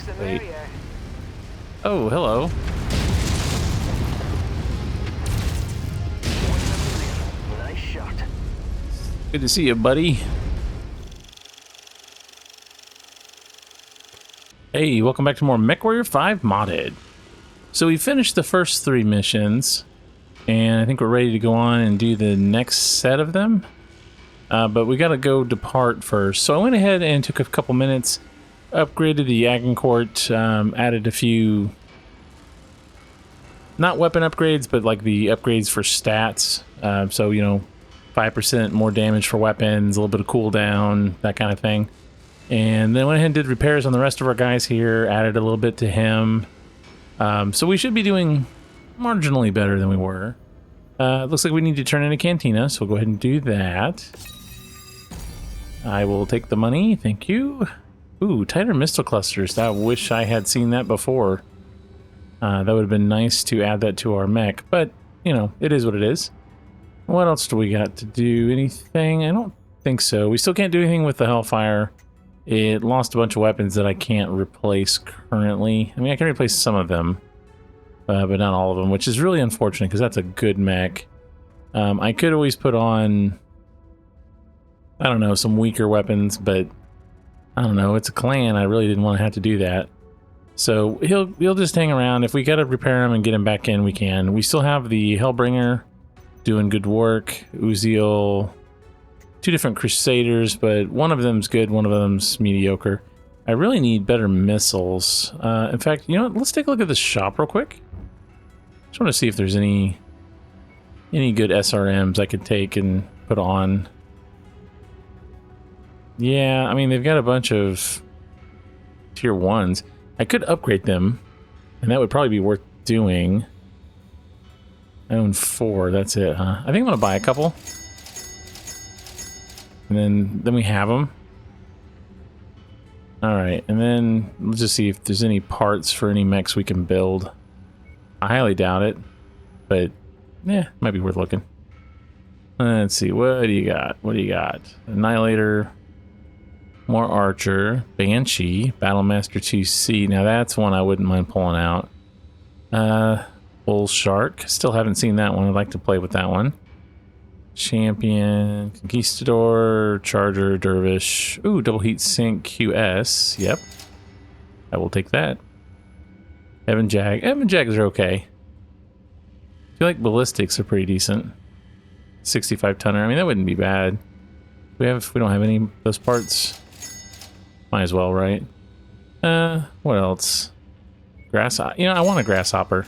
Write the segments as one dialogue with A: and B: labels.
A: Wait.
B: merrier.
A: Oh, hello.
B: Nice shot.
A: Good to see you, buddy. Hey, welcome back to more MechWarrior 5 Modded. So we finished the first 3 missions, and I think we're ready to go on and do the next set of them. But we gotta go depart first. So I went ahead and took a couple minutes, upgraded the Agincourt, added a few, not weapon upgrades, but like the upgrades for stats. So, you know, 5% more damage for weapons, a little bit of cooldown, that kind of thing. And then went ahead and did repairs on the rest of our guys here, added a little bit to him. So we should be doing marginally better than we were. It looks like we need to turn in a cantina, so we'll go ahead and do that. I will take the money, thank you. Ooh, tighter missile clusters. I wish I had seen that before. That would have been nice to add that to our mech, but, you know, it is what it is. What else do we got to do? Anything? I don't think so. We still can't do anything with the Hellfire. It lost a bunch of weapons that I can't replace currently. I mean, I can replace some of them, but not all of them, which is really unfortunate because that's a good mech. I could always put on, I don't know, some weaker weapons, but I don't know. It's a clan. I really didn't want to have to do that. So he'll just hang around. If we got to repair him and get him back in, we can. We still have the Hellbringer doing good work. Uziel. 2 different Crusaders, but one of them's good, one of them's mediocre. I really need better missiles. In fact, you know what? Let's take a look at the shop real quick. Just want to see if there's any good SRMs I could take and put on. Yeah, I mean, they've got a bunch of tier 1s. I could upgrade them, and that would probably be worth doing. I own 4, that's it, huh? I think I'm going to buy a couple. And then we have them. Alright, and then let's just see if there's any parts for any mechs we can build. I highly doubt it, but yeah, might be worth looking. Let's see, what do you got? What do you got? Annihilator, more Archer, Banshee, Battlemaster 2C. Now that's one I wouldn't mind pulling out. Bull Shark, still haven't seen that one. I'd like to play with that one. Champion, Conquistador, Charger, Dervish. Ooh, double heat sink QS. Yep. I will take that. Evan Jag. Evan Jags are okay. I feel like ballistics are pretty decent. 65 tonner. I mean, that wouldn't be bad. We don't have any of those parts. Might as well, right? What else? You know, I want a grasshopper.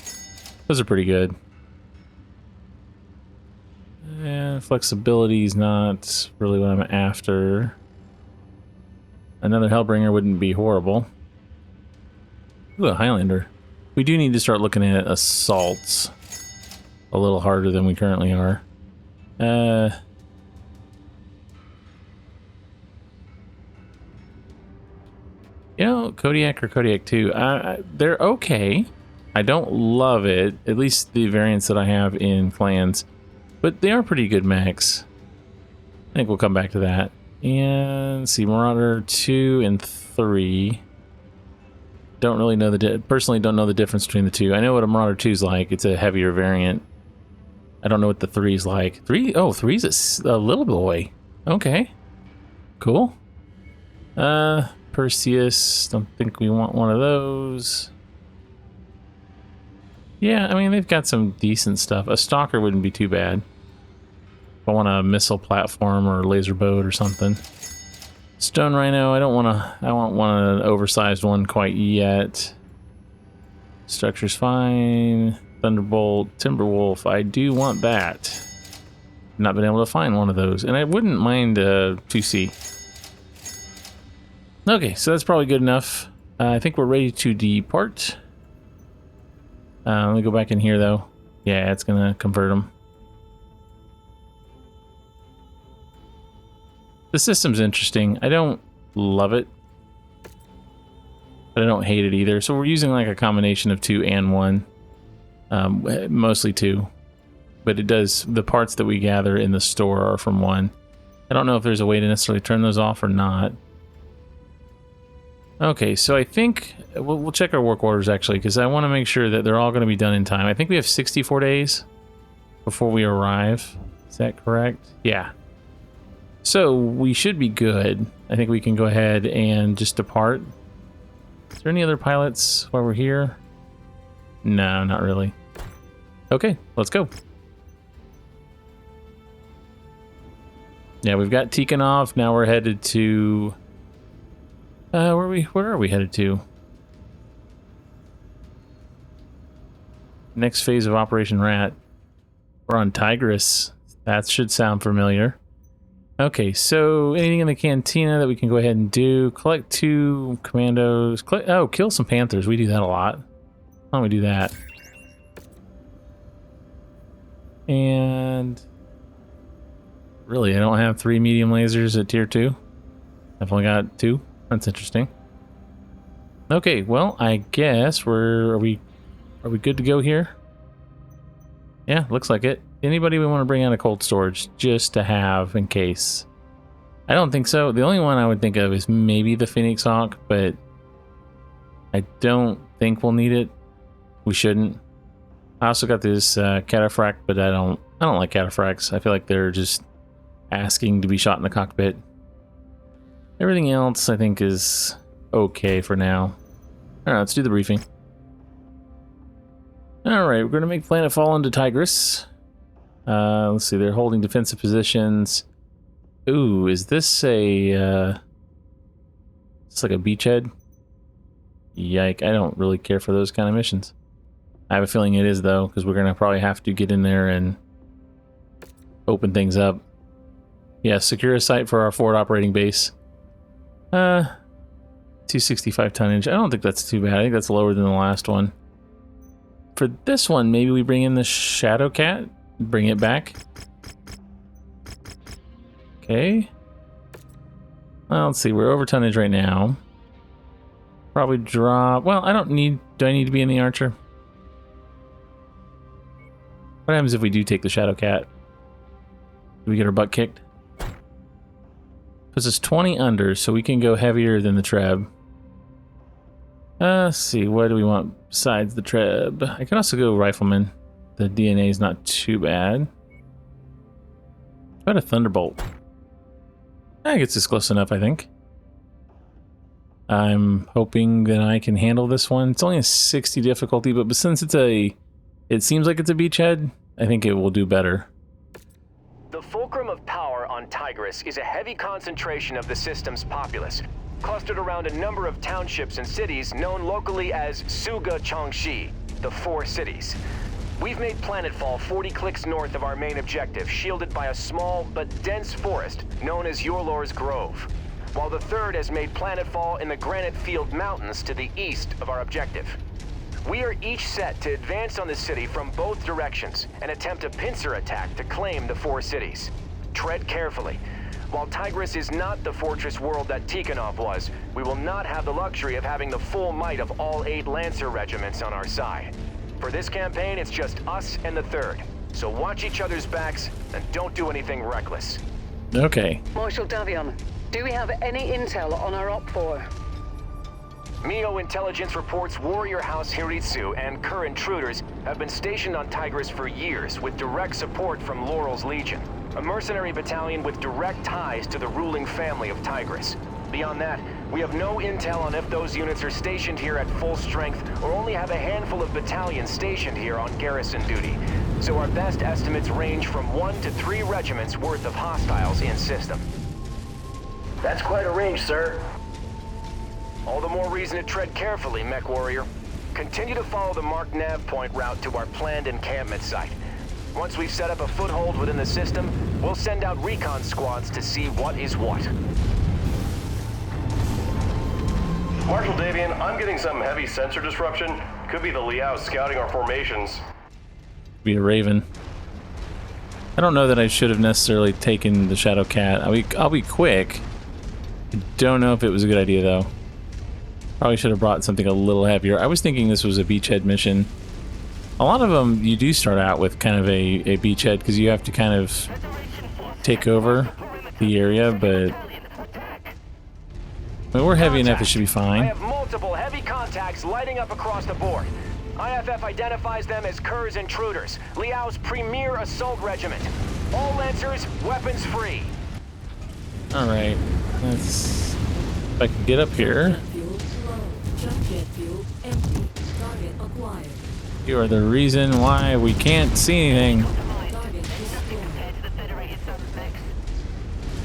A: Those are pretty good. Yeah, flexibility is not really what I'm after. Another Hellbringer wouldn't be horrible. Ooh, a Highlander. We do need to start looking at assaults a little harder than we currently are. You know, Kodiak or Kodiak 2, they're okay. I don't love it, at least the variants that I have in clans. But they are pretty good mechs. I think we'll come back to that. And let's see, Marauder 2 and 3. Don't really know personally don't know the difference between the two. I know what a Marauder 2 is like. It's a heavier variant. I don't know what the 3 is like. 3's a little boy. Okay. Cool. Perseus, don't think we want one of those. Yeah, I mean, they've got some decent stuff. A Stalker wouldn't be too bad. If I want a missile platform or a laser boat or something. Stone Rhino, I don't want an oversized one quite yet. Structure's fine. Thunderbolt, Timberwolf, I do want that. Not been able to find one of those. And I wouldn't mind 2C. Okay, so that's probably good enough. I think we're ready to depart. Let me go back in here, though. Yeah, it's going to convert them. The system's interesting. I don't love it, but I don't hate it either. So we're using like a combination of 2 and 1. Mostly 2. But it does, the parts that we gather in the store are from 1. I don't know if there's a way to necessarily turn those off or not. Okay, so I think we'll check our work orders actually, because I want to make sure that they're all going to be done in time. I think we have 64 days before we arrive. Is that correct? Yeah. So we should be good. I think we can go ahead and just depart. Is there any other pilots while we're here? No, not really. Okay, let's go. Yeah, we've got Tikhonov. Now we're headed to... where are we headed to? Next phase of Operation Rat. We're on Tigress. That should sound familiar. Okay, so anything in the cantina that we can go ahead and do? Collect 2 commandos. Kill some panthers. We do that a lot. Why don't we do that? And... really, I don't have 3 medium lasers at tier 2. I've only got 2. That's interesting. Okay, well, I guess are we good to go here? Yeah, looks like it. Anybody we want to bring out of cold storage just to have in case? I don't think so. The only one I would think of is maybe the Phoenix Hawk, but I don't think we'll need it. We shouldn't. I also got this cataphract, but I don't like cataphracts. I feel like they're just asking to be shot in the cockpit. Everything else I think is okay for now. Alright, let's do the briefing. Alright, we're going to make planetfall into Tigress. Let's see, they're holding defensive positions. Ooh, is this a... it's like a beachhead? Yike, I don't really care for those kind of missions. I have a feeling it is, though, because we're going to probably have to get in there and open things up. Yeah, secure a site for our forward operating base. 265 tonnage. I don't think that's too bad. I think that's lower than the last one. For this one, maybe we bring in the Shadow Cat. Bring it back. Okay. Well, let's see. We're over tonnage right now. Probably drop... well, I don't need... do I need to be in the Archer? What happens if we do take the Shadow Cat? Do we get our butt kicked? Puts us 20 under, so we can go heavier than the Treb. Let's see, what do we want besides the Treb? I can also go Rifleman. The DNA is not too bad. About a Thunderbolt. That gets us close enough, I think. I'm hoping that I can handle this one. It's only a 60 difficulty, but since it's a... it seems like it's a beachhead, I think it will do better.
C: The fulcrum of power on Tigress is a heavy concentration of the system's populace, clustered around a number of townships and cities known locally as Suga Changxi, the 4 cities. We've made planetfall 40 clicks north of our main objective, shielded by a small but dense forest known as Yorlor's Grove, while the third has made planetfall in the Granite Field Mountains to the east of our objective. We are each set to advance on the city from both directions and attempt a pincer attack to claim the 4 cities. Tread carefully. While Tigress is not the fortress world that Tikhonov was, we will not have the luxury of having the full might of all 8 Lancer regiments on our side. For this campaign, it's just us and the third. So watch each other's backs and don't do anything reckless.
A: Okay.
D: Marshal Davion, do we have any intel on our Op 4?
C: Mio intelligence reports Warrior House Hiritsu and Kerr intruders have been stationed on Tigress for years with direct support from Laurel's Legion, a mercenary battalion with direct ties to the ruling family of Tigress. Beyond that, we have no intel on if those units are stationed here at full strength or only have a handful of battalions stationed here on garrison duty. So our best estimates range from 1 to 3 regiments worth of hostiles in system.
B: That's quite a range, sir.
C: All the more reason to tread carefully, MechWarrior. Continue to follow the marked nav point route to our planned encampment site. Once we've set up a foothold within the system, we'll send out recon squads to see what is what.
E: Marshal Davian, I'm getting some heavy sensor disruption. Could be the Liao scouting our formations.
A: Be a Raven. I don't know that I should have necessarily taken the Shadow Cat. I'll be quick. I don't know if it was a good idea, though. Probably should have brought something a little heavier. I was thinking this was a beachhead mission. A lot of them, you do start out with kind of a beachhead because you have to kind of take over the area, but I mean, we're heavy enough, it should be
C: I
A: fine.
C: have multiple heavy contacts lighting up across the board. IFF identifies them as Kerr's intruders, Liao's premier assault regiment. All Lancers, weapons free.
A: Alright, let's... If I can get up here.
F: Fuel low. Jump jet fuel empty. Target acquired.
A: You are the reason why we can't see anything.
F: Target destroyed.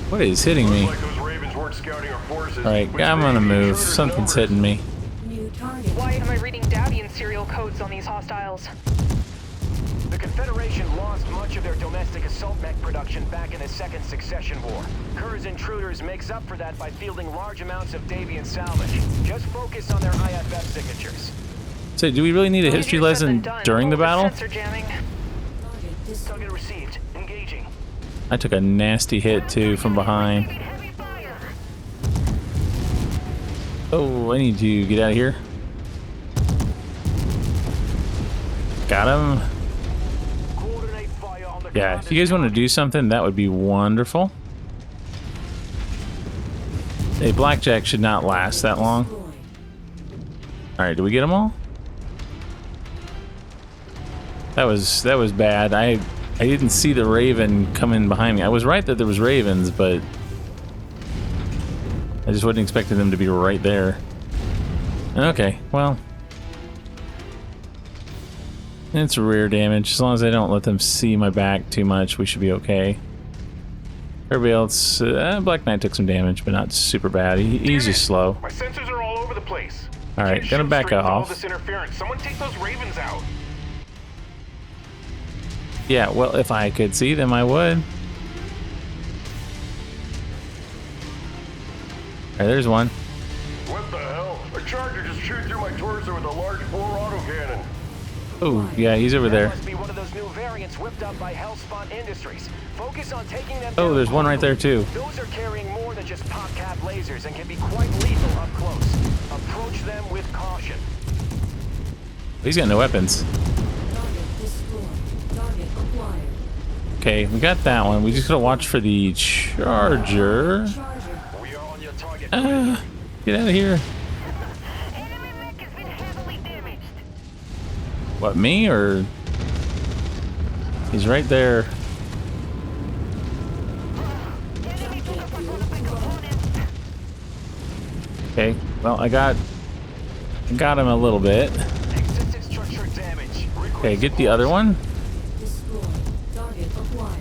A: What is hitting me?
E: Looks like those Ravens weren't scouting our forces.
A: Alright,
E: which
A: I'm
E: may
A: gonna
E: be
A: move.
E: intruders'
A: Something's
E: numbers.
A: hitting me.
F: New target.
G: Why am I reading Davian serial codes on these hostiles?
C: The Confederation lost much of their domestic assault mech production back in the Second Succession War. Kerr's intruders makes up for that by fielding large amounts of Davian salvage. Just focus on their IFF signatures.
A: So, do we really need a history
G: Easier said than
A: lesson
G: done.
A: during the
G: All
A: battle?
G: Sensor jamming.
F: Target destroyed.
C: Target received. Engaging.
A: I took a nasty hit too from behind. Oh, I need to get out of here. Got him.
C: Coordinate fire on the
A: Yeah, if you guys want to do something, that would be wonderful. A blackjack should not last that long.
F: Destroyed.
A: Alright, did we get them all? That was bad. I didn't see the Raven come in behind me. I was right that there was Ravens, but I just wasn't expecting them to be right there. Okay, well. It's rear damage. As long as I don't let them see my back too much, we should be okay. Everybody else, Black Knight took some damage, but not super bad. He's just slow.
H: My sensors are all over the place.
A: Alright,
H: Can't
A: gonna
H: shoot
A: back
H: straight with all
A: off.
H: this interference. Someone take those Ravens out.
A: Yeah, well, if I could see them, I would. Alright, there's one.
E: What the hell? A charger just chewed through my torso with a large bore autocannon.
A: Oh, yeah, he's over
C: That
A: there.
C: must be one of those new variants whipped up by Hellspawn Industries. Focus on taking them
A: Oh,
C: down
A: there's one right there,
C: quickly.
A: too.
C: Those are carrying more than just pop-cap lasers and can be quite lethal up close. Approach them with caution.
A: He's got no weapons.
F: Target destroyed. Target acquired.
A: Okay, we got that one. We just gotta watch for the charger.
F: Charger.
C: We are on your target.
A: Get out of here.
G: Enemy mech has been heavily damaged.
A: What, me or? He's right there.
G: Enemy took up one of my components.
A: Okay, well, I got him a little bit.
C: Existing structure damage.
A: Okay, get the other one.
F: Destroyed. Target acquired.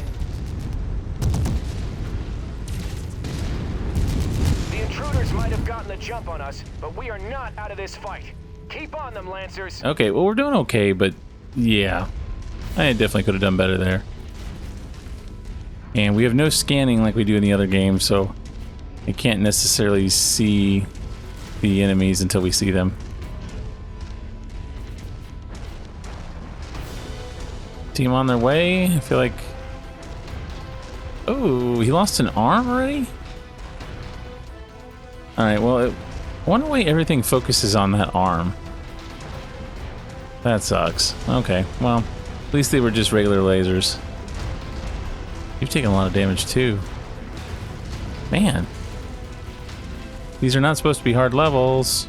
C: The intruders might have gotten the jump on us, but we are not out of this fight. Keep on them, Lancers.
A: Okay, well, we're doing okay, but yeah. I definitely could have done better there. And we have no scanning like we do in the other games, so I can't necessarily see the enemies until we see them. Team on their way. I feel like... Oh, he lost an arm already? Alright, well, I wonder why everything focuses on that arm. That sucks. Okay, well, at least they were just regular lasers. You've taken a lot of damage too. Man. These are not supposed to be hard levels.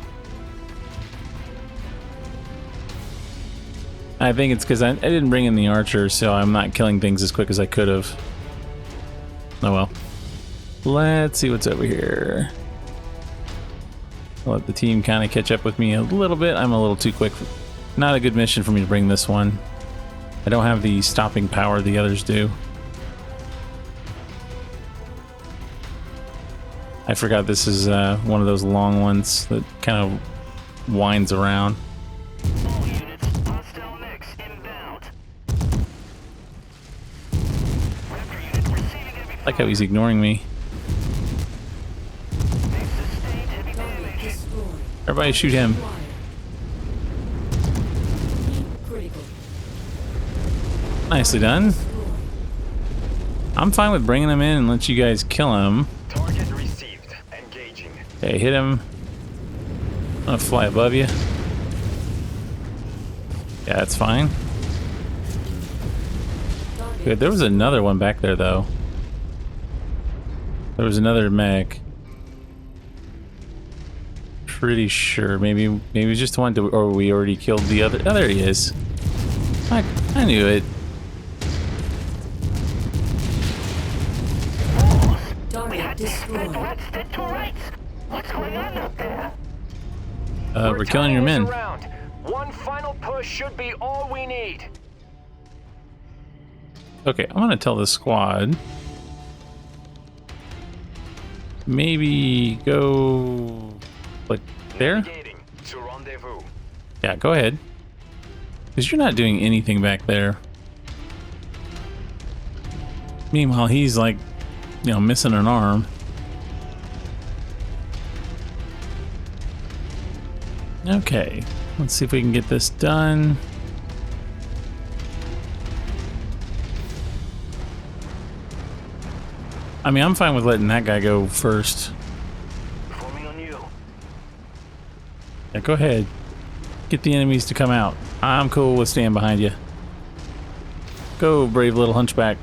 A: I think it's because I didn't bring in the archer, so I'm not killing things as quick as I could have. Oh well. Let's see what's over here. I'll let the team kind of catch up with me a little bit. I'm a little too quick. Not a good mission for me to bring this one. I don't have the stopping power the others do. I forgot this is one of those long ones that kind of winds around.
C: All units, hostile mechs inbound. Raptor unit receiving heavy
A: I like how he's ignoring me.
C: They sustained heavy damage.
F: Destroyed.
A: Everybody shoot him.
F: Acquired. Heat critical.
A: Nicely done.
F: Destroyed.
A: I'm fine with bringing him in and let you guys kill him.
C: Target received. Engaging.
A: Okay, hit him. I'm gonna fly above you. Yeah, that's fine.
F: Target
A: Good. There was another one back there, though. There was another mech. pretty sure. Maybe it was just the one, or we already killed the other. Oh, there he is. I knew it.
F: Target destroyed.
G: What's going on out there?
A: We're killing your men.
C: Around. One final push should be all we need.
A: Okay, I'm gonna tell the squad. Maybe go like there.
C: Navigating to rendezvous.
A: Yeah, go ahead. Because you're not doing anything back there. Meanwhile, he's like, you know, missing an arm. Okay, let's see if we can get this done. I mean, I'm fine with letting that guy go first.
B: Forming on you.
A: Yeah, go ahead. Get the enemies to come out. I'm cool with staying behind you. Go, brave little hunchback.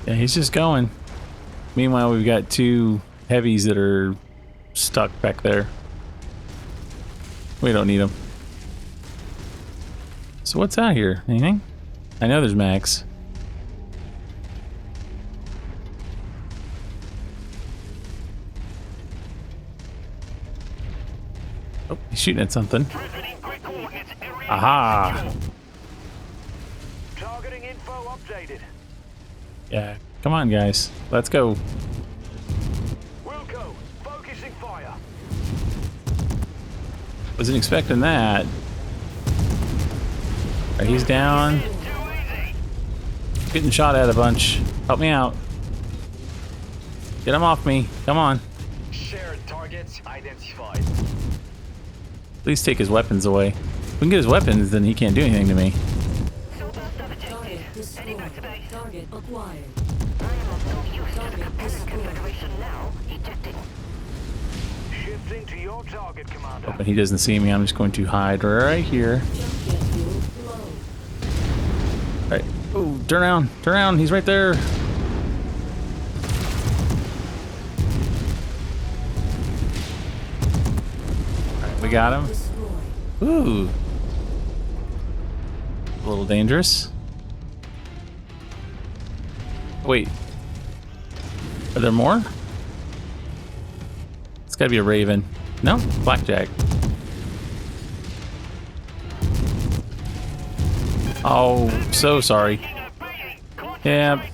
A: Yeah, he's just going. Meanwhile, we've got two heavies that are stuck back there. We don't need them. So what's out here? Anything? I know there's mechs. Oh, he's shooting at something. Aha!
B: Targeting info updated.
A: Yeah, come on, guys. Let's go.
B: Wilco, focusing fire.
A: Wasn't expecting that. Alright, he's down. Getting shot at a bunch. Help me out. Get him off me. Come on.
C: Shared targets identified.
A: Please take his weapons away. If we can get his weapons, then he can't do anything to me.
F: Target destroyed. Target acquired.
B: Shifting to your target, Commander.
A: But he doesn't see me. I'm just going to hide right here.
F: Jump jet fuel low.
A: Alright. Oh, turn around. Turn around. He's right there. Alright, we got him.
F: Destroyed.
A: Ooh. A little dangerous. Wait. Are there more? It's gotta be a raven. No? Blackjack. Oh, so sorry. Yeah,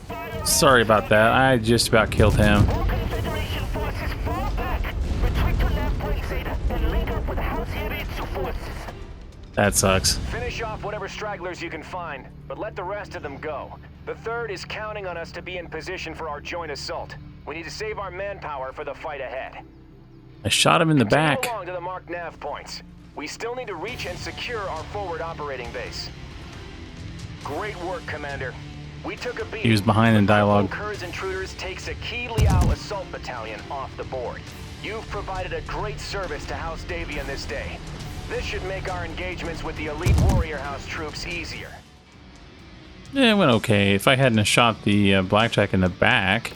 A: sorry about that. I just about killed him.
G: Confederation forces fall back. Retreat to left palisade and link up with House Hiritsu forces.
A: That sucks.
C: Finish off whatever stragglers you can find, but let the rest of them go. The third is counting on us to be in position for our joint assault. We need to save our manpower for the fight ahead.
A: I shot him in the back.
C: Continue along to the marked nav points. We still need to reach and secure our forward operating base. Great work, Commander. We took a beat.
A: He was behind in dialogue.
C: Kerr's Intruders takes a key Liao assault battalion off the board. You've provided a great service to House Davian this day. This should make our engagements with the elite Warrior House troops easier.
A: Yeah, it went okay. If I hadn't have shot the blackjack in the back,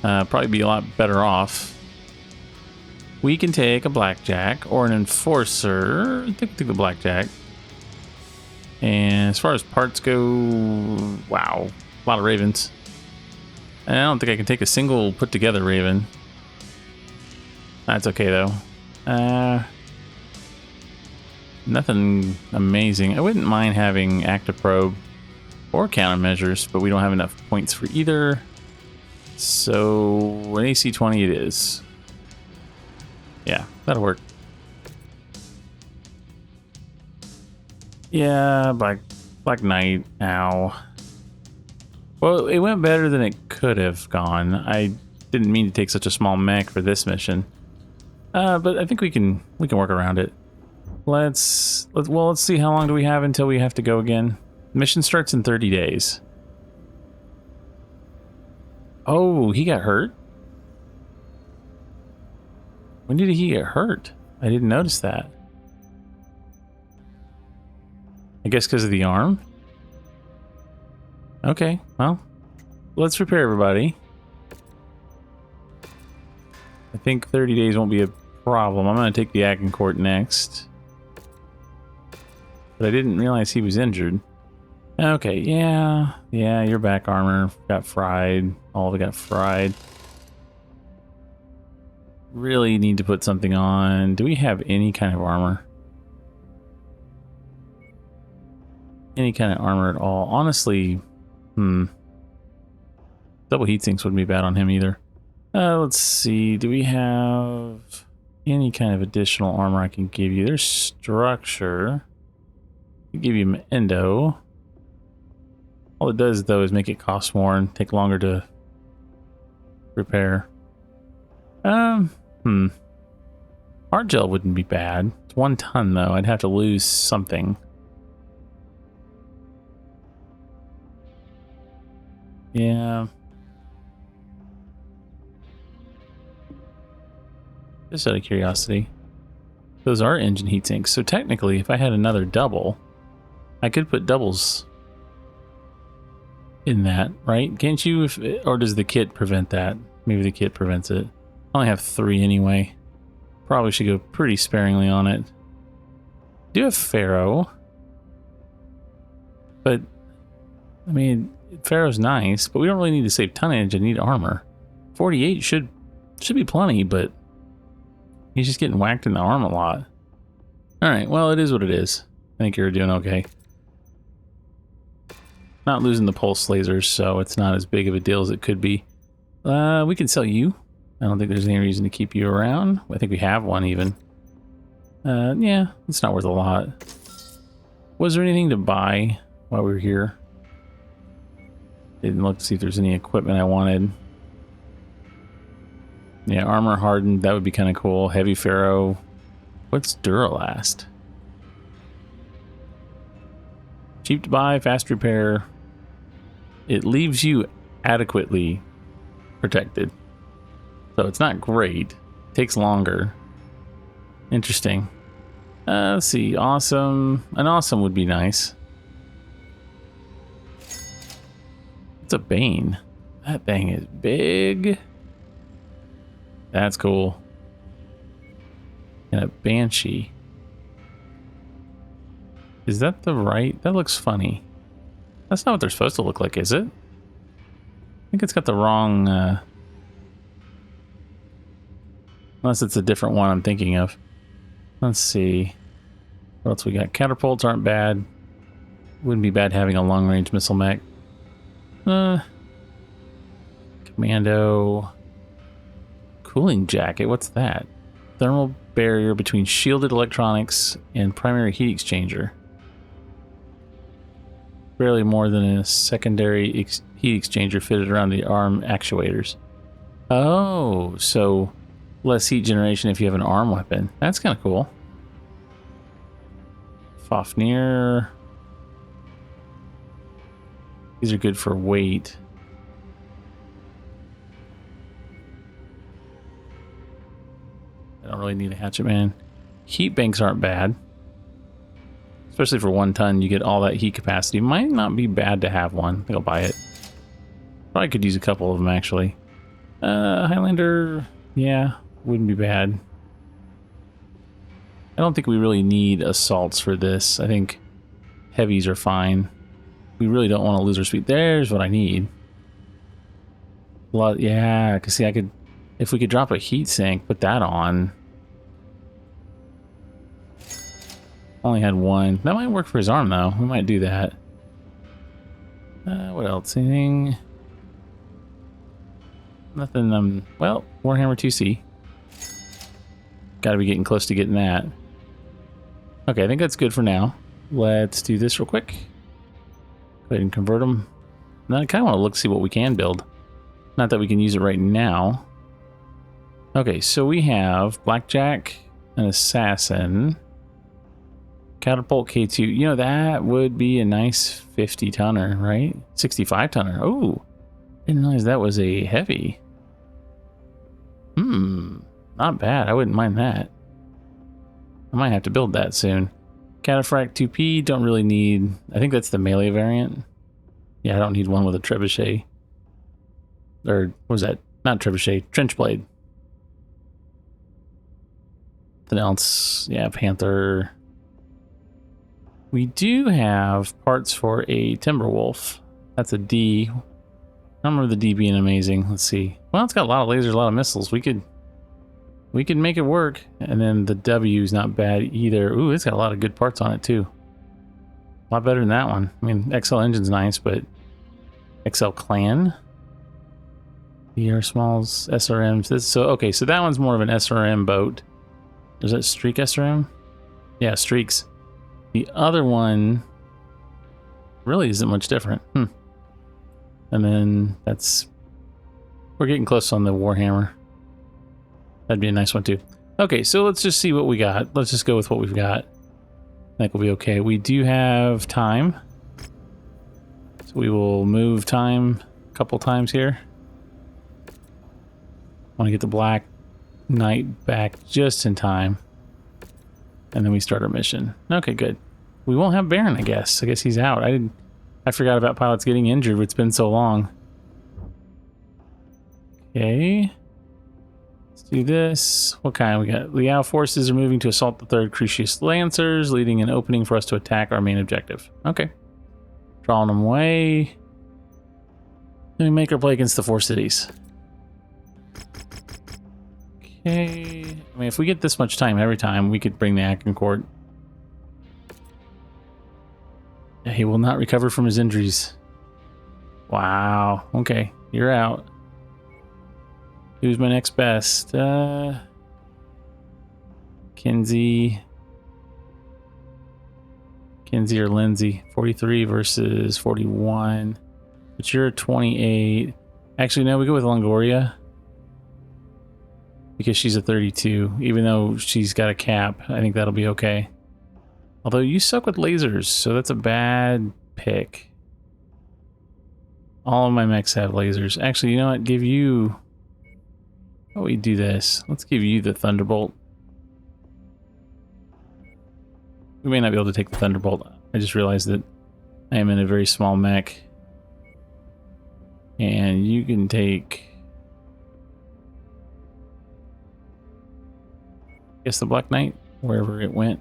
A: probably be a lot better off. We can take a blackjack or an enforcer. I think we'll take the blackjack. And as far as parts go, wow, a lot of ravens. And I don't think I can take a single put together raven. That's okay though. Nothing amazing. I wouldn't mind having active probe or countermeasures, but we don't have enough points for either. So an AC-20 it is. Yeah, that'll work. Yeah, Black Knight. Ow. Well, it went better than it could have gone. I didn't mean to take such a small mech for this mission. But I think we can work around it. Let's see how long do we have until we have to go again. Mission starts in 30 days. Oh, he got hurt? When did he get hurt? I didn't notice that. I guess because of the arm? Okay, well, let's repair everybody. I think 30 days won't be a problem. I'm going to take the Agincourt next. But I didn't realize he was injured. Okay, yeah. Yeah, your back armor got fried. All of it got fried. Really need to put something on. Do we have any kind of armor? Any kind of armor at all? Honestly, double heatsinks wouldn't be bad on him either. Let's see. Do we have any kind of additional armor I can give you? There's structure. I'll give you endo. All it does, though, is make it cost more and take longer to repair. Hard gel wouldn't be bad. It's 1 ton, though. I'd have to lose something. Yeah. Just out of curiosity. Those are engine heat sinks. So technically, if I had another double, I could put doubles in that, right? Can't you? Or does the kit prevent that? Maybe the kit prevents it. I only have 3 anyway. Probably should go pretty sparingly on it. Do have Pharaoh. But, I mean, Pharaoh's nice, but we don't really need to save tonnage. I need armor. 48 should be plenty, but he's just getting whacked in the arm a lot. Alright, well, it is what it is. I think you're doing okay. Not losing the pulse lasers, so it's not as big of a deal as it could be. We can sell you. I don't think there's any reason to keep you around. I think we have one even. Yeah, it's not worth a lot. Was there anything to buy while we were here? Didn't look to see if there's any equipment I wanted. Yeah, armor hardened, that would be kind of cool. Heavy Pharaoh. What's Duralast? Cheap to buy, fast repair. It leaves you adequately protected. So it's not great. Takes longer. Interesting. Let's see. Awesome. An awesome would be nice. It's a Bane. That thing is big. That's cool. And a Banshee. Is that the right? That looks funny. That's not what they're supposed to look like, is it? I think it's got the wrong... Unless it's a different one I'm thinking of. Let's see. What else we got? Catapults aren't bad. Wouldn't be bad having a long-range missile mech. Commando. Cooling jacket. What's that? Thermal barrier between shielded electronics and primary heat exchanger. Barely more than a secondary heat exchanger fitted around the arm actuators. Oh, so less heat generation if you have an arm weapon. That's kind of cool. Fafnir. These are good for weight. I don't really need a hatchet man. Heat banks aren't bad. Especially for 1 ton, you get all that heat capacity. Might not be bad to have one. I think I'll buy it. Probably could use a couple of them, actually. Highlander, yeah, wouldn't be bad. I don't think we really need assaults for this. I think heavies are fine. We really don't want to lose our speed. There's what I need. Yeah, because see, I could... If we could drop a heat sink, put that on... Only had 1. That might work for his arm, though. We might do that. What else? Anything? Nothing. Well, Warhammer 2C. Got to be getting close to getting that. Okay, I think that's good for now. Let's do this real quick. Go ahead and convert them. Now I kind of want to look to see what we can build. Not that we can use it right now. Okay, so we have Blackjack, an Assassin... Catapult K2. You know, that would be a nice 50 tonner, right? 65 tonner. Oh, didn't realize that was a heavy. Not bad. I wouldn't mind that. I might have to build that soon. Cataphract 2P. Don't really need... I think that's the melee variant. Yeah, I don't need one with a trebuchet. Or, what was that? Not trebuchet. Trench blade. Nothing else. Yeah, Panther. We do have parts for a Timberwolf. That's a D. I remember the D being amazing. Let's see. Well, it's got a lot of lasers, a lot of missiles. We could make it work. And then the W is not bad either. Ooh, it's got a lot of good parts on it too. A lot better than that one. I mean, XL engine's nice, but XL Clan. ER Smalls, SRMs. Okay, so that one's more of an SRM boat. Is that Streak SRM? Yeah, Streaks. The other one really isn't much different. And then we're getting close on the Warhammer. That'd be a nice one too. Okay, so let's just see what we got. Let's just go with what we've got. I think we'll be okay. We do have time. So we will move time a couple times here. Want to get the Black Knight back just in time. And then we start our mission. Okay, good. We won't have Baron, I guess. I guess he's out. I forgot about pilots getting injured. It's been so long. Okay. Let's do this. What kind we got? Liao forces are moving to assault the 3rd Crucius Lancers, leading an opening for us to attack our main objective. Okay. Drawing them away. Then we make our play against the 4 cities. Okay. I mean, if we get this much time every time, we could bring the Agincourt. He will not recover from his injuries. Wow. Okay, you're out. Who's my next best? Kinsey or Lindsay. 43 versus 41. But you're 28. Actually, no, we go with Longoria. Because she's a 32. Even though she's got a cap, I think that'll be okay. Although you suck with lasers, so that's a bad pick. All of my mechs have lasers. Actually, you know what? Give you... How do we do this? Let's give you the Thunderbolt. We may not be able to take the Thunderbolt. I just realized that I am in a very small mech. And you can take... I guess the Black Knight, wherever it went.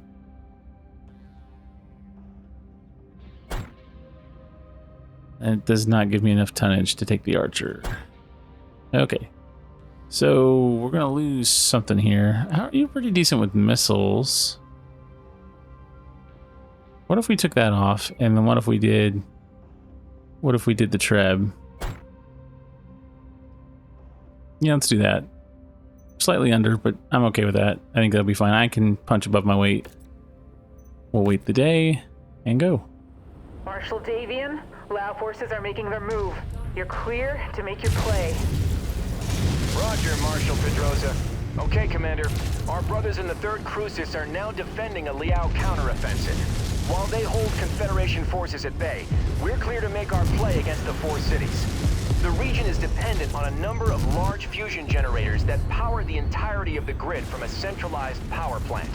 A: And it does not give me enough tonnage to take the Archer. Okay. So we're going to lose something here. You're pretty decent with missiles. What if we took that off? And then what if we did the Treb? Yeah, let's do that. Slightly under, but I'm okay with that. I think that'll be fine. I can punch above my weight. We'll wait the day and go.
D: Marshal Davian, Lao forces are making their move. You're clear to make your play.
C: Roger, Marshal Pedrosa. Okay, Commander. Our brothers in the 3rd Crucis are now defending a Liao counteroffensive. While they hold Confederation forces at bay, we're clear to make our play against the 4 cities. The region is dependent on a number of large fusion generators that power the entirety of the grid from a centralized power plant.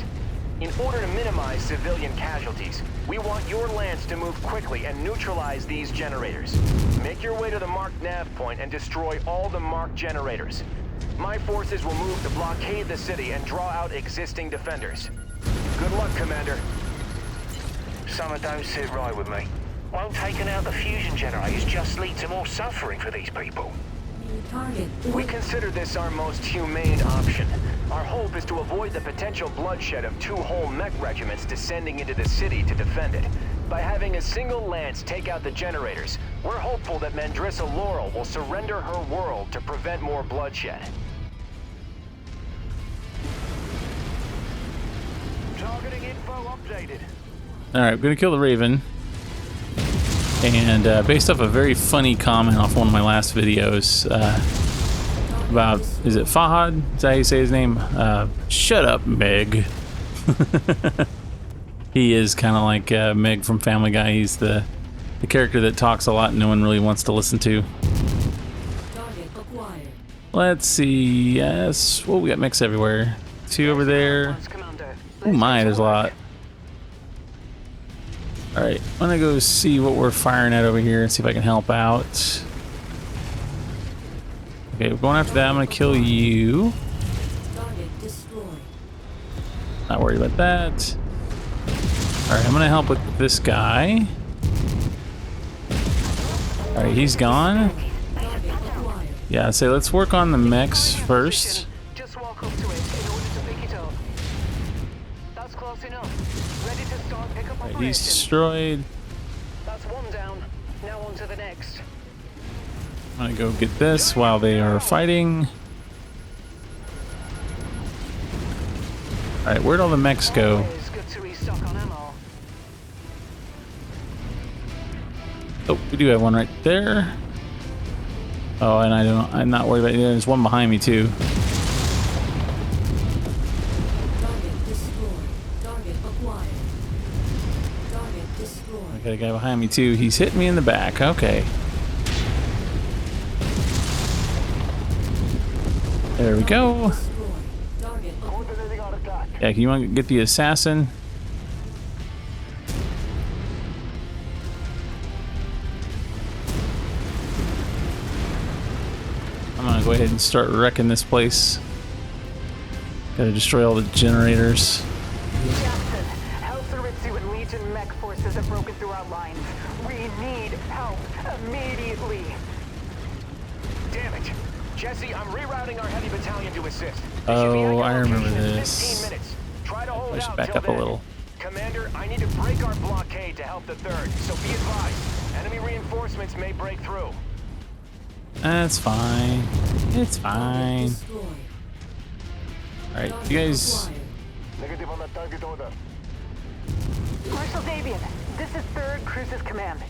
C: In order to minimize civilian casualties, we want your lance to move quickly and neutralize these generators. Make your way to the marked nav point and destroy all the marked generators. My forces will move to blockade the city and draw out existing defenders. Good luck, Commander.
G: Something don't sit right with me. Won't taking out the fusion generators just lead to more suffering for these people?
F: New target.
C: We consider this our most humane option. Our hope is to avoid the potential bloodshed of 2 whole mech regiments descending into the city to defend it. By having a single lance take out the generators, we're hopeful that Mandrissa Laurel will surrender her world to prevent more bloodshed.
B: Targeting info updated.
A: Alright, I'm going to kill the Raven. And based off a very funny comment off one of my last videos about, is it Fahad? Is that how you say his name? Shut up, Meg. He is kind of like Meg from Family Guy. He's the character that talks a lot and no one really wants to listen to.
F: Target acquired.
A: Let's see. Yes. Well, we got mechs everywhere. 2 over there. Oh my, there's a lot. Alright, I'm gonna go see what we're firing at over here and see if I can help out. Okay, we're going after that. I'm gonna kill you.
F: Target destroyed.
A: Not worried about that. Alright, I'm gonna help with this guy. Alright, he's gone. Yeah, I'd say let's work on the mechs first.
D: Just walk up to it in order to pick it up. That's close enough. Ready to start pickup
A: Alright,
D: operation.
A: he's destroyed.
D: That's one down. Now on to the next.
A: I'm gonna go get this while they are fighting. Alright, where'd all the mechs go?
D: Always good to restock on ammo.
A: Oh, we do have one right there. Oh, and I'm not worried about it. There's one behind me too.
F: Target destroyed. Target acquired. Target destroyed.
A: I got a guy behind me too. He's hitting me in the back. Okay. There we go.
F: Destroyed. Target acquired.
A: Yeah, you want to get the assassin? I'm gonna go ahead and start wrecking this place. Gotta destroy all the generators.
D: Jackson, Hellsaritsu and Legion mech forces have broken through our lines. We need help immediately.
C: Damn it. Jesse, I'm rerouting our heavy battalion to assist.
A: Oh, I remember
C: Location in
A: this.
C: 15 minutes. Try to hold
A: I should
C: out
A: back
C: till
A: up a
C: then.
A: little.
C: Commander, I need to break our blockade to help the 3rd, so be advised. Enemy reinforcements may break through.
A: That's fine. It's fine.
F: Destroyed.
A: Alright, you guys.
F: Acquired.
D: Marshal Davian, this is 3rd Cruises Command.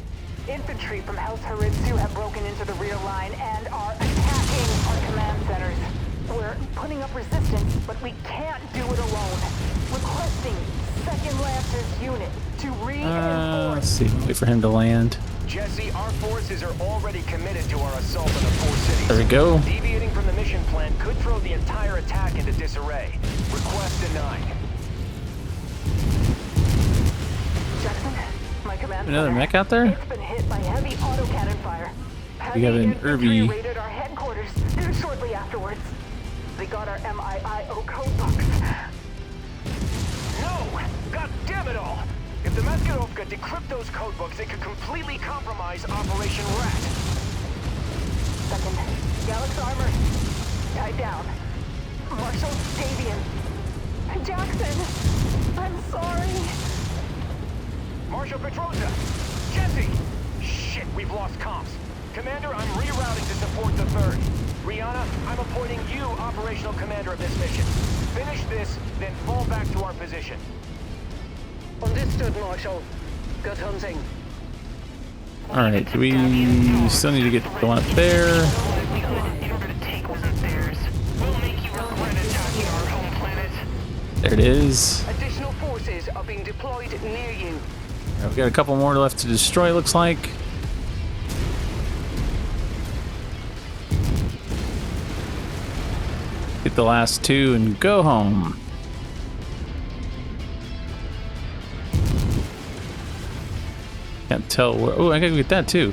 D: Infantry from Hellsaritsu have broken into the rear line and are attacking our command centers. We're putting up resistance, but we can't do it alone. Requesting 2nd Lancers unit to
A: Let's
D: reinforce.
A: see. Wait for him to land.
C: Jesse, our forces are already committed to our assault on the 4 cities.
A: There we go.
C: Deviating from the mission plan could throw the entire attack into disarray. Request denied.
D: Jackson, my command
A: Another
D: center.
A: mech out there?
D: It's been hit by heavy autocannon fire.
A: We have an
D: Infantry
A: Irby.
D: raided our headquarters shortly afterwards. They got our MIIO code books.
C: No! God damn it all! If the Maskirovka decrypt those codebooks, it could completely compromise Operation Rat.
D: 2nd, Galax armor. Tied down. Marshal Davian. Jackson, I'm sorry.
C: Marshal Petrosa! Jesse! Shit, we've lost comms. Commander, I'm rerouting to support the 3rd. Rihanna, I'm appointing you operational commander of this mission. Finish this, then fall back to our position.
D: Understood, Marshal. Good hunting.
A: Alright, do we still need to get the one up there?
G: We couldn't in order to take one of theirs. We'll make you regret attacking our home planet.
A: There it is.
D: Additional forces are being deployed near you.
A: Alright, we got a couple more left to destroy, looks like. Get the last 2 and go home. Can't tell where. Oh, I gotta get that too.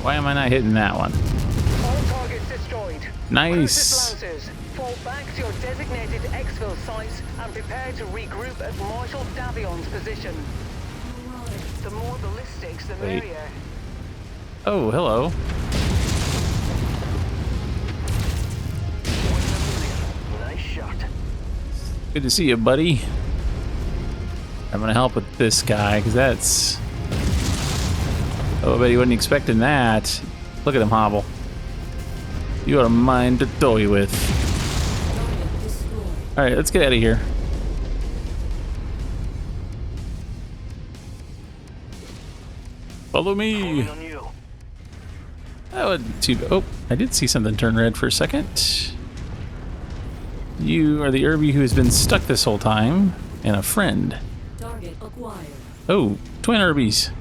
A: Why am I not hitting that one?
D: All targets destroyed.
A: Nice.
D: Cruises Lancers, fall back to your designated exfil sites and prepare to regroup at Marshal Davion's position. The more ballistics, the
A: Wait.
D: merrier.
A: Oh, hello.
C: Nice shot.
A: Good to see you, buddy. I'm gonna help with this guy because that's. Oh, I bet he wasn't expecting that. Look at him hobble. You got a mind to toy with.
F: Target destroyed.
A: All right, let's get out of here. Follow me.
G: On you.
A: That wasn't too. Oh, I did see something turn red for a second. You are the Irby who has been stuck this whole time, and a friend.
F: Target acquired.
A: Oh, twin Irbies.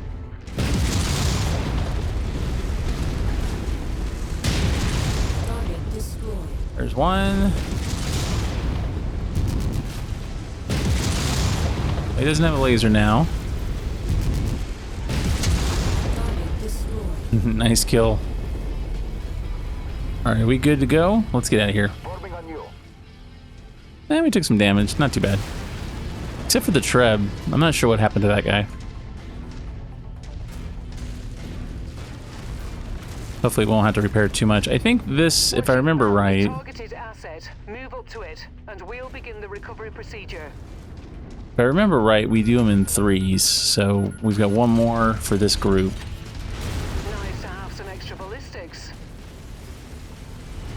F: Target destroyed.
A: There's one. He doesn't have a laser now.
F: Target destroyed.
A: Nice kill. All right, we good to go? Let's get out of here.
B: Forming on you.
A: Eh, we took some damage, not too bad. Except for the Treb. I'm not sure what happened to that guy. Hopefully we won't have to repair too much. I think this, if I remember right...
D: Targeted asset. Move up to it, and we'll begin the recovery procedure.
A: If I remember right, we do them in threes. So we've got one more for this group.
D: Nice to have some extra ballistics.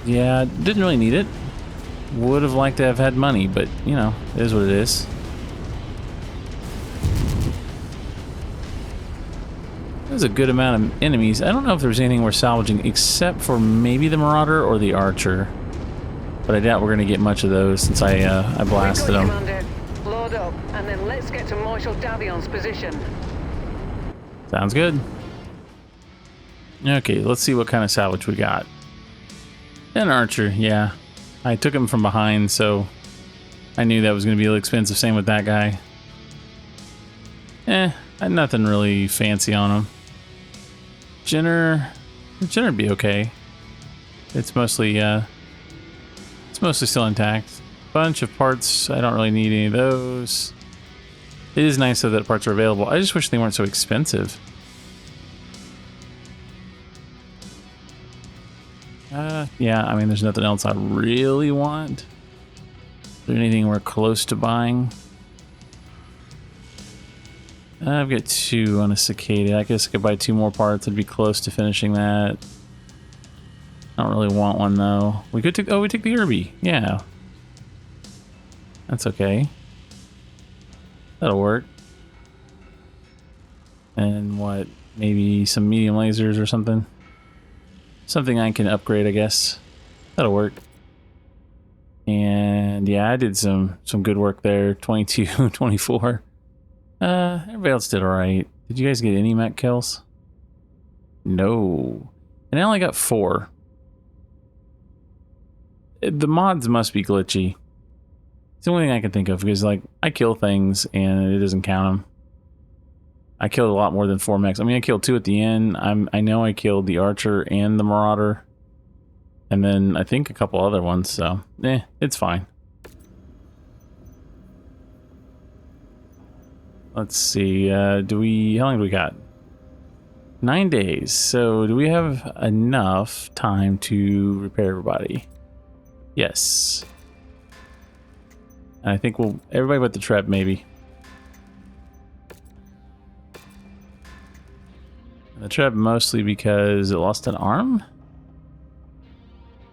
A: Yeah, didn't really need it. Would have liked to have had money, but, you know, it is what it is. There's a good amount of enemies. I don't know if there's anything we're salvaging except for maybe the Marauder or the Archer. But I doubt we're going to get much of those since I blasted them.
D: Commander. Load up, and then let's get to Marshal Davion's position.
A: Sounds good. Okay, let's see what kind of salvage we got. An Archer, yeah. I took him from behind, so I knew that was going to be a little expensive. Same with that guy. Had nothing really fancy on him. Jenner would be okay. It's mostly still intact. Bunch of parts. I don't really need any of those. It is nice though that parts are available. I just wish they weren't so expensive. Yeah, I mean, there's nothing else I really want. Is there anything we're close to buying? I've got 2 on a Cicada. I guess I could buy 2 more parts. I'd be close to finishing that. I don't really want one though. We could take. Oh, we took the Irby. Yeah, that's okay. That'll work. And what? Maybe some medium lasers or something. Something I can upgrade, I guess. That'll work. And yeah, I did some good work there. 22, 24. Everybody else did alright. Did you guys get any mech kills? No. And I only got 4. The mods must be glitchy. It's the only thing I can think of because, like, I kill things and it doesn't count them. I killed a lot more than 4 mechs. I mean, I killed 2 at the end. I know I killed the Archer and the Marauder. And then I think a couple other ones, so it's fine. Let's see, how long do we got? 9 days. So do we have enough time to repair everybody? Yes. And I think everybody but the Treb maybe. The Treb mostly because it lost an arm?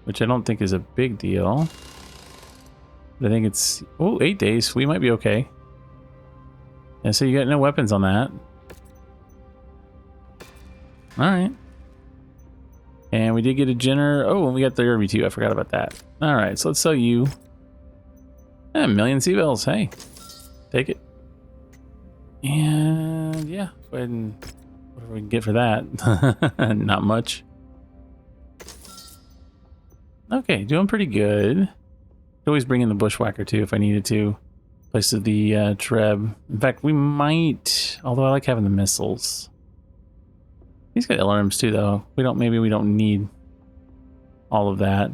A: Which I don't think is a big deal. But I think it's... Oh, 8 days. We might be okay. Yeah, so you got no weapons on that. Alright. And we did get a Jenner. Oh, and we got the Irby too. I forgot about that. Alright, so let's sell you. A million C-Bells. Hey. Take it. And yeah, go ahead and... What do we get for that? Not much. Okay, doing pretty good. Could always bring in the Bushwhacker too if I needed to. Place of the Treb. In fact, we might, although I like having the missiles. He's got LRMs too, though. Maybe we don't need all of that.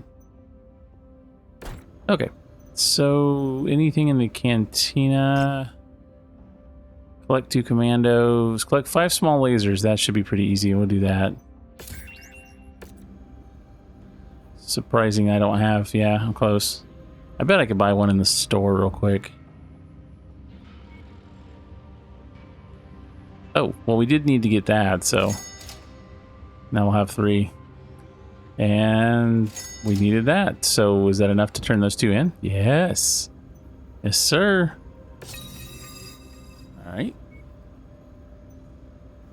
A: Okay, so anything in the cantina? Collect 2 commandos. Collect 5 small lasers. That should be pretty easy. We'll do that. Surprising I don't have. Yeah, I'm close. I bet I could buy one in the store real quick. Oh, well, we did need to get that, so now we'll have 3. And we needed that. So was that enough to turn those 2 in? Yes. Yes, sir. All right.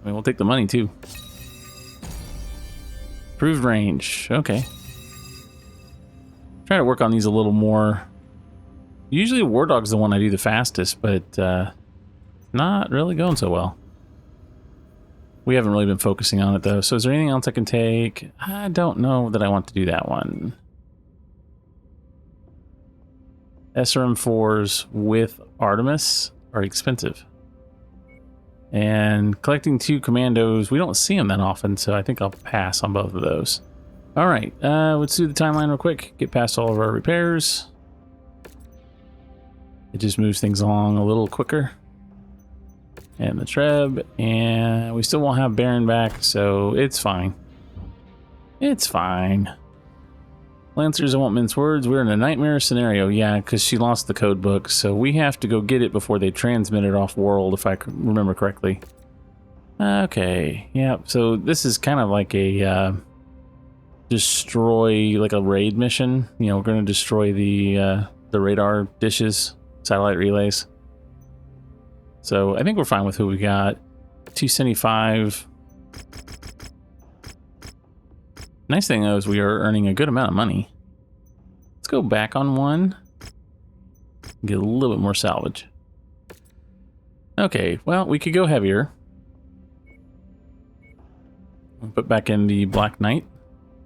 A: I mean, we'll take the money, too. Improved range. Okay. Try to work on these a little more. Usually War Dog's the one I do the fastest, but not really going so well. We haven't really been focusing on it, though. So is there anything else I can take? I don't know that I want to do that one. SRM4s with Artemis are expensive. And collecting 2 commandos, we don't see them that often, so I think I'll pass on both of those. All right, let's do the timeline real quick. Get past all of our repairs. It just moves things along a little quicker. And the Treb, and we still won't have Baron back, so it's fine. It's fine. Lancers, I won't mince words. We're in a nightmare scenario. Yeah, because she lost the code book, so we have to go get it before they transmit it off world, if I remember correctly. Okay, yeah, so this is kind of like a destroy, like a raid mission. You know, we're going to destroy the radar dishes, satellite relays. So I think we're fine with who we got. 275. Nice thing though is we are earning a good amount of money. Let's go back on one. Get a little bit more salvage. Okay, well, we could go heavier. Put back in the Black Knight.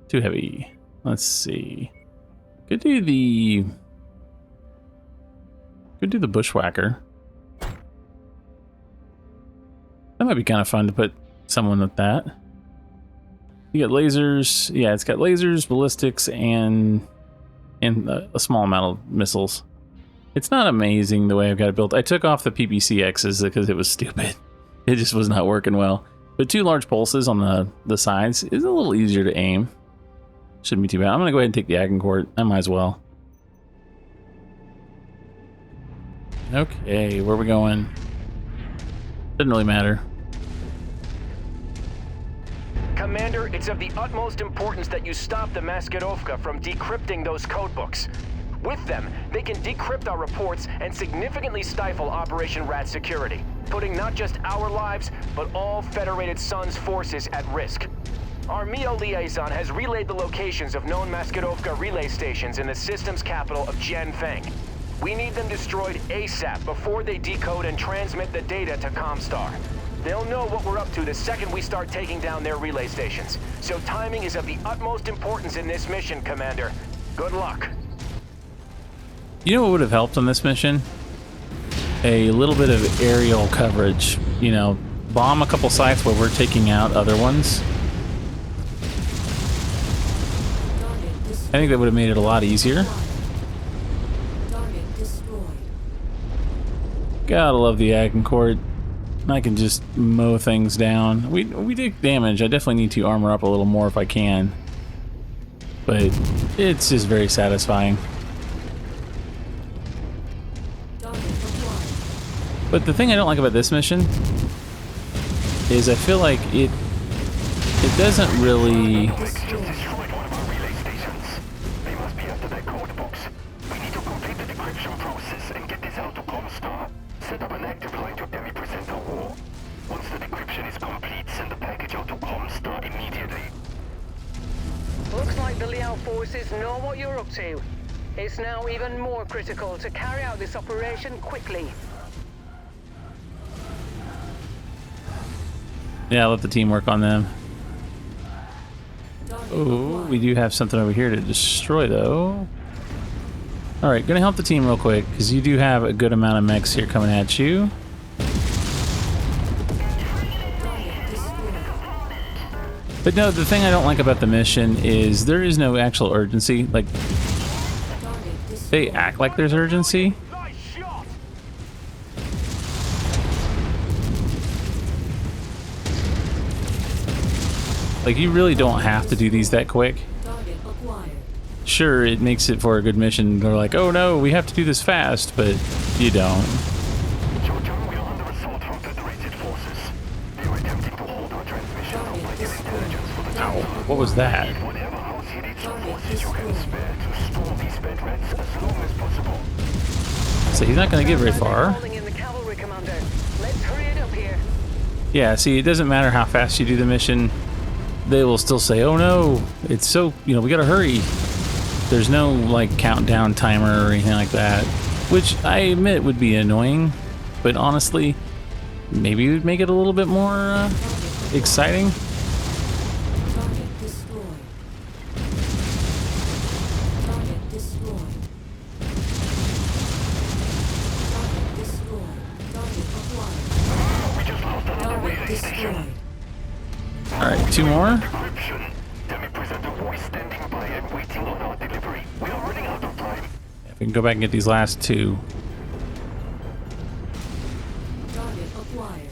A: Too heavy. Let's see. Could do the Bushwhacker. That might be kind of fun to put someone with that. You got lasers. Yeah, it's got lasers, ballistics, and a small amount of missiles. It's not amazing the way I've got it built. I took off the PPCXs because it was stupid. It just was not working well. But 2 large pulses on the sides is a little easier to aim. Shouldn't be too bad. I'm going to go ahead and take the Agincourt. I might as well. Okay, where are we going? Doesn't really matter.
C: Commander, it's of the utmost importance that you stop the Maskirovka from decrypting those codebooks. With them, they can decrypt our reports and significantly stifle Operation Rat security, putting not just our lives, but all Federated Suns forces at risk. Our MEO liaison has relayed the locations of known Maskirovka relay stations in the system's capital of Jianfeng. We need them destroyed ASAP before they decode and transmit the data to Comstar. They'll know what we're up to the second we start taking down their relay stations. So timing is of the utmost importance in this mission, Commander. Good luck.
A: You know what would have helped on this mission? A little bit of aerial coverage. You know, bomb a couple sites where we're taking out other ones. I think that would have made it a lot easier. Gotta love the Agincourt. I can just mow things down. We take damage. I definitely need to armor up a little more if I can. But it's just very satisfying. But the thing I don't like about this mission is I feel like it doesn't really...
E: They must be after their codebooks. We need to complete the decryption process and get this out to Comstar. Set up an active line to represent the war. Once the decryption is complete, send the package out to Comstar immediately.
D: Looks like the Liao forces know what you're up to. It's now even more critical to carry out this operation quickly.
A: Yeah, let the team work on them. Oh, we do have something over here to destroy, though. Alright, gonna help the team real quick, because you do have a good amount of mechs here coming at you. But no, the thing I don't like about the mission is there is no actual urgency. Like, they act like there's urgency. Like, you really don't have to do these that quick. Sure, it makes it for a good mission. They're like, oh no, we have to do this fast, but you don't. Ow, what was that? So he's not going to get very far. Yeah, see, it doesn't matter how fast you do the mission. They will still say, oh no, it's so, you know, we gotta hurry. There's no, like, countdown timer or anything like that, which I admit would be annoying, but honestly, maybe it would make it a little bit more exciting.
F: destroyed.
A: Alright, 2 more.
E: Decryption. Demi presenter voice standing by and waiting on our delivery. We are running out of time.
A: If we can go back and get these last 2.
F: Target acquired.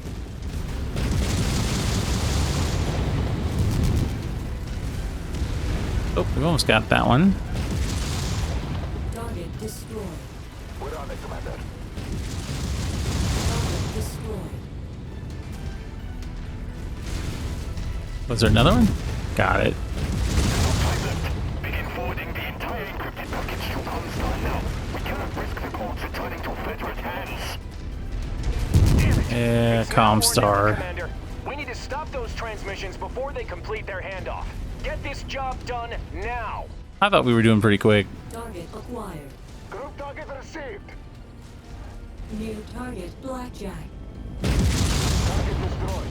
A: Oh, we've almost got that one.
F: Target destroyed.
E: We're on it, Commander.
F: Target destroyed.
A: Was there another one? Got it.
E: Begin forwarding the entire encrypted package to Comstar now. We cannot risk the codes returning to Federate hands.
A: Yeah,
C: It's now or never,
A: Comstar.
C: Commander. We need to stop those transmissions before they complete their handoff. Get this job done now.
A: I thought we were doing pretty quick.
F: Target acquired.
B: Group target received.
F: New target Blackjack.
B: Target destroyed.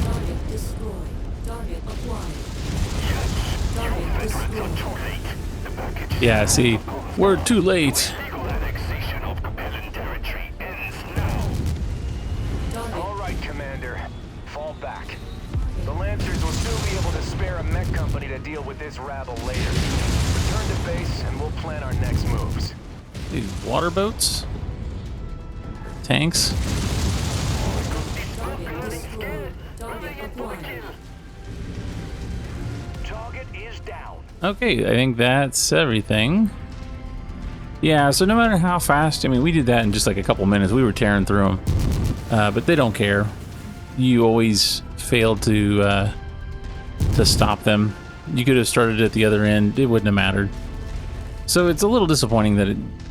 F: Target destroyed. Target acquired. Target destroyed.
A: Yeah, see, we're too late.
E: Legal annexation of Capellan territory ends now.
C: All right, Commander. Fall back. The Lancers will soon be able to spare a mech company to deal with this rabble later. Return to base and we'll plan our next moves.
A: These water boats? Tanks?
F: Target destroyed. Target acquired.
B: Target is down.
A: Okay, I think that's everything. Yeah, so no matter how fast, I mean, we did that in just like a couple minutes. We were tearing through them. But they don't care. You always fail to stop them. You could have started at the other end. It wouldn't have mattered. So it's a little disappointing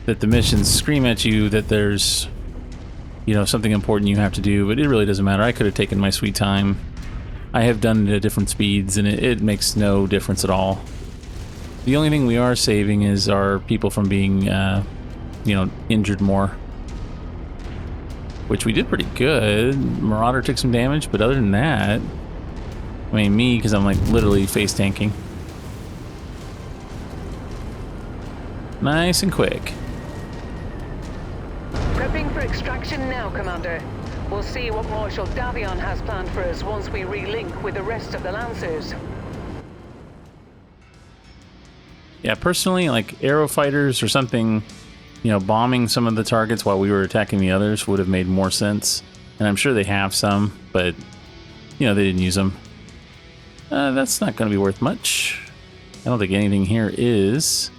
A: that the missions scream at you that there's, you know, something important you have to do, but it really doesn't matter. I could have taken my sweet time. I have done it at different speeds, and it makes no difference at all. The only thing we are saving is our people from being, you know, injured more. Which we did pretty good. Marauder took some damage, but other than that, I mean, me, because I'm like literally face tanking. Nice and quick.
D: Prepping for extraction now, Commander. We'll see what Marshal Davion has planned for us once we relink with the rest of the Lancers.
A: Yeah, personally, like arrow fighters or something, you know, bombing some of the targets while we were attacking the others would have made more sense. And I'm sure they have some, but, you know, they didn't use them. That's not going to be worth much. I don't think anything here is.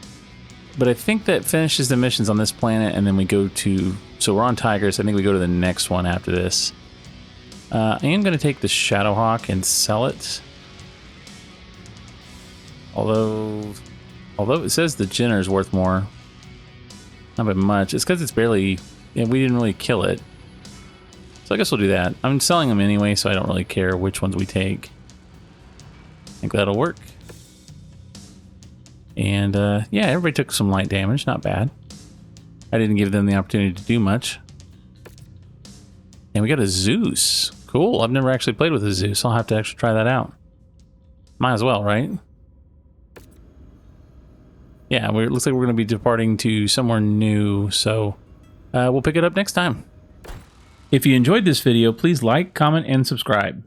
A: But I think that finishes the missions on this planet, and then we go to... So we're on Tigress. I think we go to the next one after this. I am going to take the Shadowhawk and sell it. Although it says the Jenner is worth more. Not by much. It's because it's barely... Yeah, we didn't really kill it. So I guess we'll do that. I'm selling them anyway, so I don't really care which ones we take. I think that'll work. And yeah, everybody took some light damage. Not bad. I didn't give them the opportunity to do much. And we got a Zeus. Cool. I've never actually played with a Zeus. I'll have to actually try that out. Might as well, right? Yeah, it looks like we're going to be departing to somewhere new, so we'll pick it up next time. If you enjoyed this video, please like, comment, and subscribe.